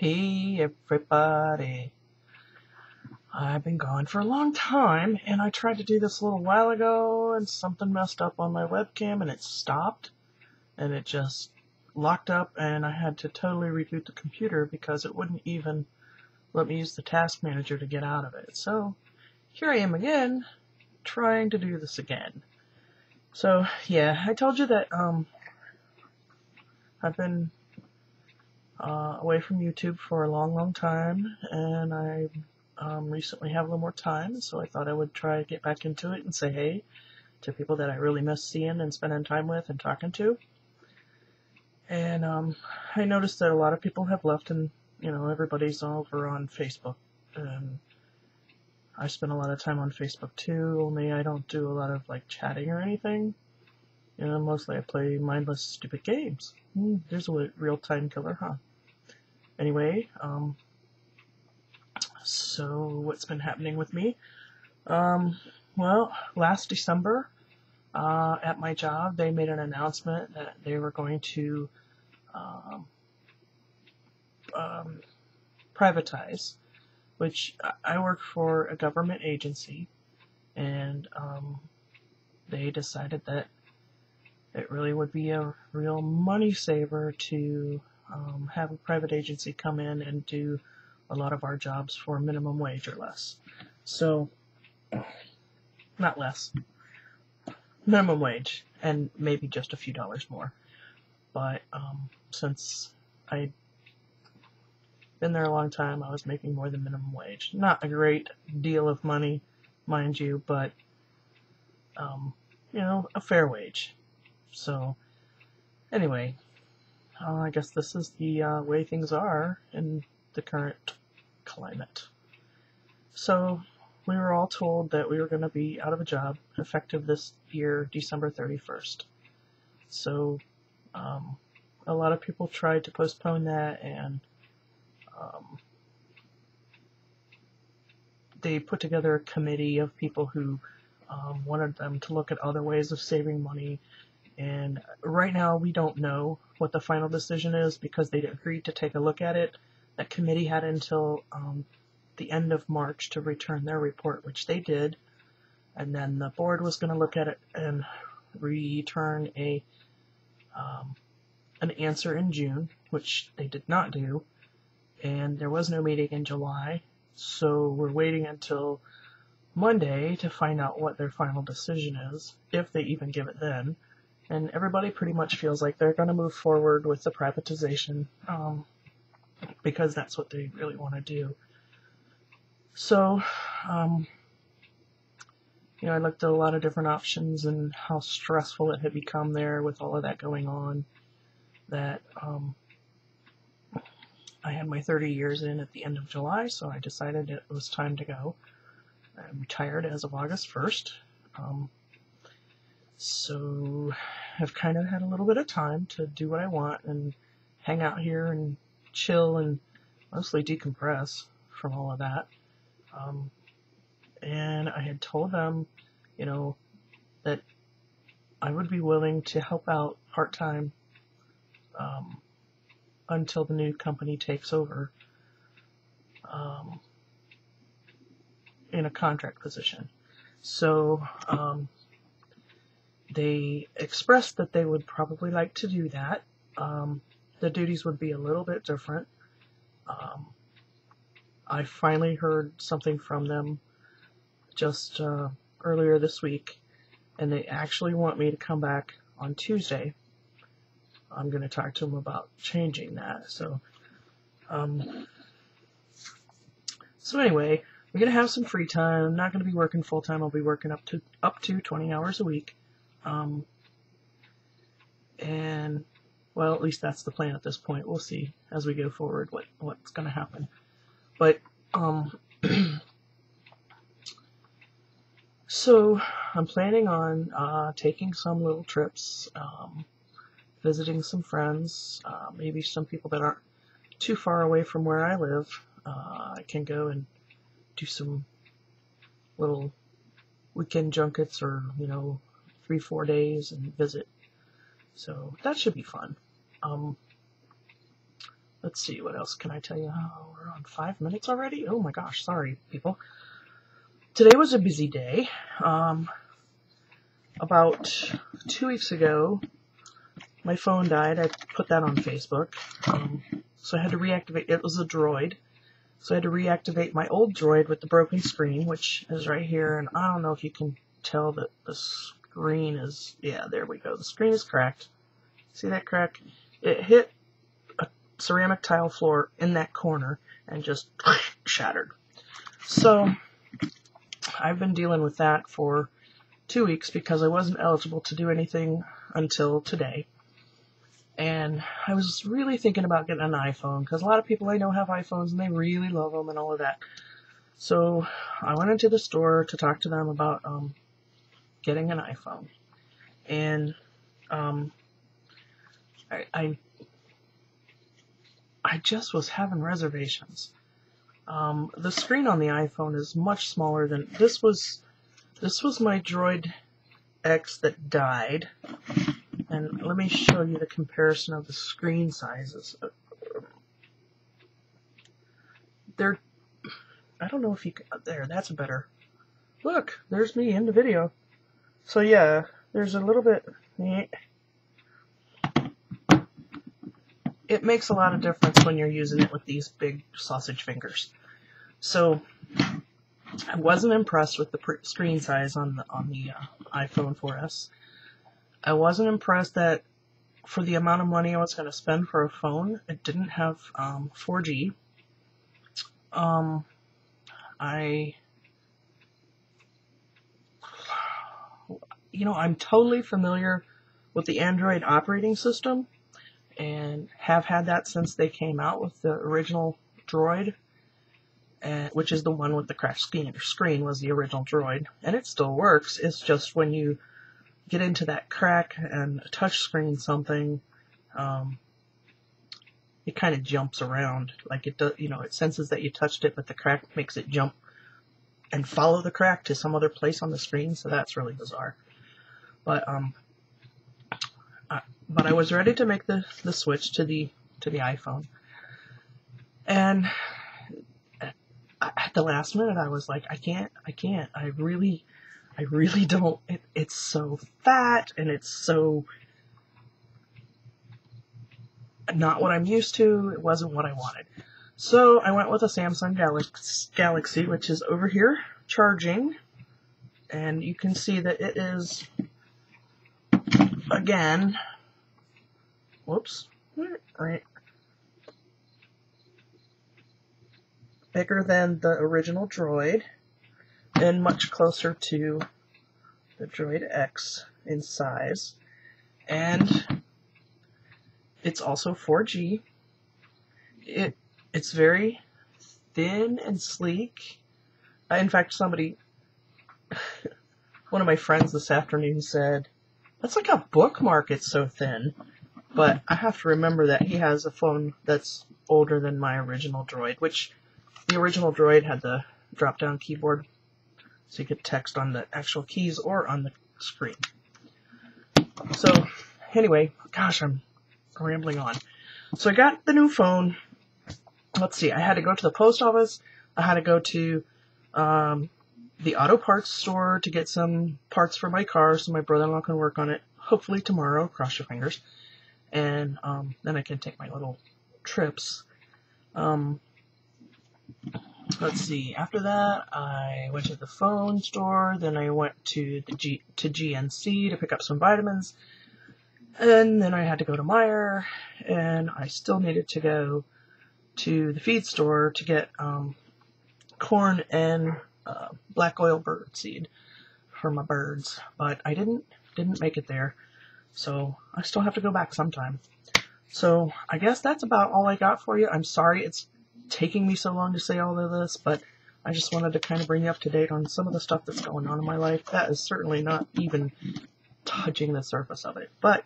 Hey everybody. I've been gone for a long time and I tried to do this a little while ago and something messed up on my webcam and it stopped and it just locked up and I had to totally reboot the computer because it wouldn't even let me use the task manager to get out of it. So here I am again trying to do this again. So yeah, I told you that I've been away from YouTube for a long time, and I recently have a little more time, so I thought I would try to get back into it and say hey to people that I really miss seeing and spending time with and talking to. And I noticed that a lot of people have left, and everybody's over on Facebook, and I spend a lot of time on Facebook too, only I don't do a lot of like chatting or anything. Mostly I play mindless, stupid games. There's a real time killer, huh? Anyway, so what's been happening with me? Well, last December, at my job, they made an announcement that they were going to privatize, which I work for a government agency, and they decided that it really would be a real money saver to have a private agency come in and do a lot of our jobs for minimum wage or less. So, not less, minimum wage, and maybe just a few dollars more. But since I'd been there a long time, I was making more than minimum wage. Not a great deal of money, mind you, but a fair wage. So, anyway, I guess this is the way things are in the current climate. So, we were all told that we were going to be out of a job effective this year, December 31st. So, a lot of people tried to postpone that, and they put together a committee of people who wanted them to look at other ways of saving money. And right now, we don't know what the final decision is because they agreed to take a look at it. That committee had until the end of March to return their report, which they did. And then the board was going to look at it and return an answer in June, which they did not do. And there was no meeting in July. So we're waiting until Monday to find out what their final decision is, if they even give it then. And everybody pretty much feels like they're going to move forward with the privatization because that's what they really want to do. So, I looked at a lot of different options and how stressful it had become there with all of that going on, that I had my 30 years in at the end of July, so I decided it was time to go. I'm retired as of August 1st. So I've kind of had a little bit of time to do what I want and hang out here and chill and mostly decompress from all of that. And I had told them, that I would be willing to help out part-time until the new company takes over in a contract position. So they expressed that they would probably like to do that. The duties would be a little bit different. I finally heard something from them just earlier this week, and they actually want me to come back on Tuesday. I'm going to talk to them about changing that. So anyway, I'm going to have some free time. I'm not going to be working full time. I'll be working up to 20 hours a week. And well, at least that's the plan at this point. We'll see as we go forward what's going to happen. But so I'm planning on taking some little trips, visiting some friends, maybe some people that aren't too far away from where I live. I can go and do some little weekend junkets or 3-4 days and visit. So that should be fun. let's see, what else can I tell you? Oh, we're on 5 minutes already? Oh my gosh, sorry, people. Today was a busy day. About 2 weeks ago, my phone died. I put that on Facebook. So I had to reactivate. It was a Droid. So I had to reactivate my old Droid with the broken screen, which is right here. And I don't know if you can tell that the screen is... Yeah, there we go. The screen is cracked. See that crack? It hit a ceramic tile floor in that corner and just shattered. So I've been dealing with that for 2 weeks because I wasn't eligible to do anything until today. And I was really thinking about getting an iPhone because a lot of people I know have iPhones and they really love them and all of that. So I went into the store to talk to them about getting an iPhone. And I just was having reservations. The screen on the iPhone is much smaller than this was my Droid X that died. And let me show you the comparison of the screen sizes. I don't know if you can, there, that's better. Look, there's me in the video. So yeah, there's a little bit, it makes a lot of difference when you're using it with these big sausage fingers. So I wasn't impressed with the screen size on the iPhone 4S. I wasn't impressed that for the amount of money I was going to spend for a phone, it didn't have 4G. I'm totally familiar with the Android operating system and have had that since they came out with the original Droid, which is the one with the cracked screen was the original Droid, and it still works. It's just when you get into that crack and touch screen something, it kind of jumps around. Like it does, it senses that you touched it, but the crack makes it jump and follow the crack to some other place on the screen. So that's really bizarre. But I was ready to make the switch to the iPhone, and at the last minute I was like, I can't. I really don't. It's so fat, and it's so not what I'm used to. It wasn't what I wanted. So I went with a Samsung Galaxy, which is over here charging. And you can see that it is, again, whoops, right, bigger than the original Droid and much closer to the Droid X in size, and it's also 4G. It's very thin and sleek. In fact, one of my friends this afternoon said, "That's like a bookmark, it's so thin." But I have to remember that he has a phone that's older than my original Droid, which the original Droid had the drop-down keyboard, so you could text on the actual keys or on the screen. So, anyway, gosh, I'm rambling on. So I got the new phone. Let's see, I had to go to the post office. I had to go to the auto parts store to get some parts for my car so my brother-in-law can work on it, hopefully tomorrow, cross your fingers. And then I can take my little trips. Let's see, after that, I went to the phone store, then I went to GNC to pick up some vitamins, and then I had to go to Meijer, and I still needed to go to the feed store to get corn and black oil bird seed for my birds, but I didn't make it there, so I still have to go back sometime. So I guess that's about all I got for you. I'm sorry it's taking me so long to say all of this, but I just wanted to kind of bring you up to date on some of the stuff that's going on in my life. That is certainly not even touching the surface of it, but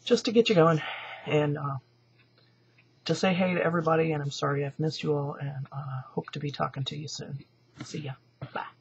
just to get you going and to say hey to everybody, and I'm sorry I've missed you all, and hope to be talking to you soon. See ya. Bye.